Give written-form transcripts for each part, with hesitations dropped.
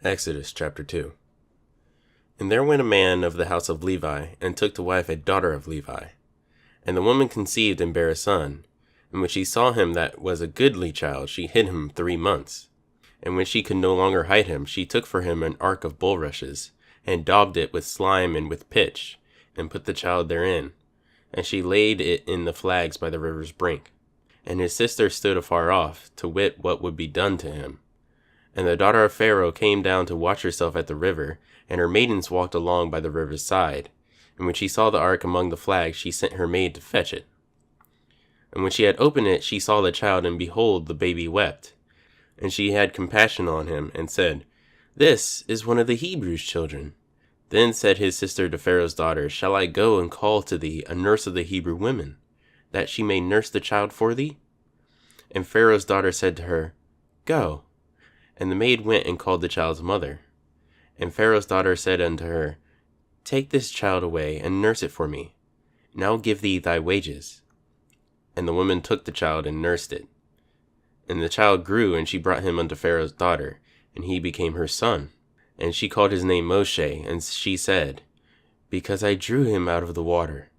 Exodus chapter 2. And there went a man of the house of Levi, and took to wife a daughter of Levi. And the woman conceived and bare a son. And when she saw him that was a goodly child, she hid him 3 months. And when she could no longer hide him, she took for him an ark of bulrushes, and daubed it with slime and with pitch, and put the child therein. And she laid it in the flags by the river's brink. And his sister stood afar off, to wit what would be done to him. And the daughter of Pharaoh came down to watch herself at the river, and her maidens walked along by the river's side. And when she saw the ark among the flags, she sent her maid to fetch it. And when she had opened it, she saw the child, and behold, the baby wept. And she had compassion on him, and said, This is one of the Hebrews' children. Then said his sister to Pharaoh's daughter, Shall I go and call to thee a nurse of the Hebrew women, that she may nurse the child for thee? And Pharaoh's daughter said to her, Go. And the maid went and called the child's mother. And Pharaoh's daughter said unto her, Take this child away, and nurse it for me, and I will give thee thy wages. And the woman took the child and nursed it. And the child grew, and she brought him unto Pharaoh's daughter, and he became her son. And she called his name Moshe, and she said, Because I drew him out of the water.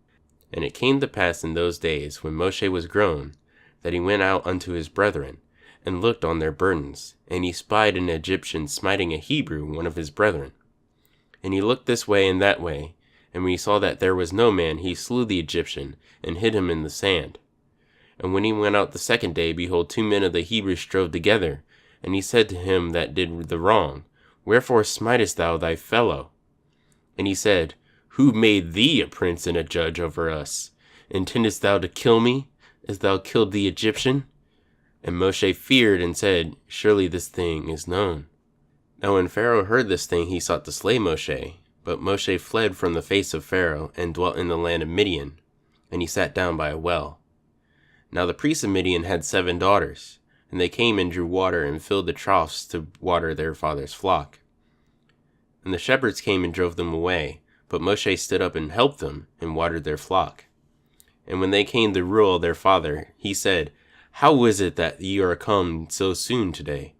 And it came to pass in those days, when Moshe was grown, that he went out unto his brethren, and looked on their burdens, and he spied an Egyptian smiting a Hebrew, one of his brethren. And he looked this way and that way, and when he saw that there was no man, he slew the Egyptian, and hid him in the sand. And when he went out the second day, behold, 2 men of the Hebrews strove together. And he said to him that did the wrong, Wherefore smitest thou thy fellow? And he said, Who made thee a prince and a judge over us? Intendest thou to kill me, as thou killed the Egyptian? And Moshe feared, and said, Surely this thing is known. Now when Pharaoh heard this thing, he sought to slay Moshe. But Moshe fled from the face of Pharaoh, and dwelt in the land of Midian. And he sat down by a well. Now the priests of Midian had 7 daughters, and they came and drew water, and filled the troughs to water their father's flock. And the shepherds came and drove them away, but Moshe stood up and helped them, and watered their flock. And when they came to Reuel their father, he said, How is it that ye are come so soon today?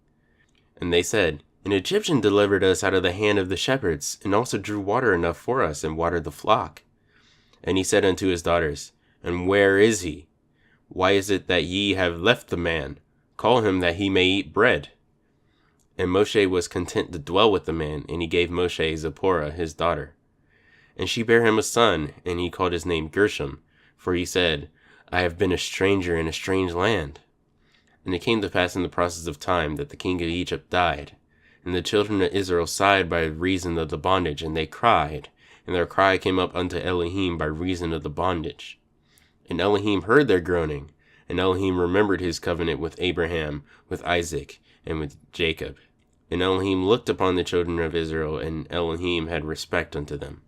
And they said, An Egyptian delivered us out of the hand of the shepherds, and also drew water enough for us, and watered the flock. And he said unto his daughters, And where is he? Why is it that ye have left the man? Call him that he may eat bread. And Moshe was content to dwell with the man, and he gave Moshe Zipporah his daughter. And she bare him a son, and he called his name Gershom, for he said, I have been a stranger in a strange land. And it came to pass in the process of time that the king of Egypt died. And the children of Israel sighed by reason of the bondage, and they cried. And their cry came up unto Elohim by reason of the bondage. And Elohim heard their groaning, and Elohim remembered his covenant with Abraham, with Isaac, and with Jacob. And Elohim looked upon the children of Israel, and Elohim had respect unto them.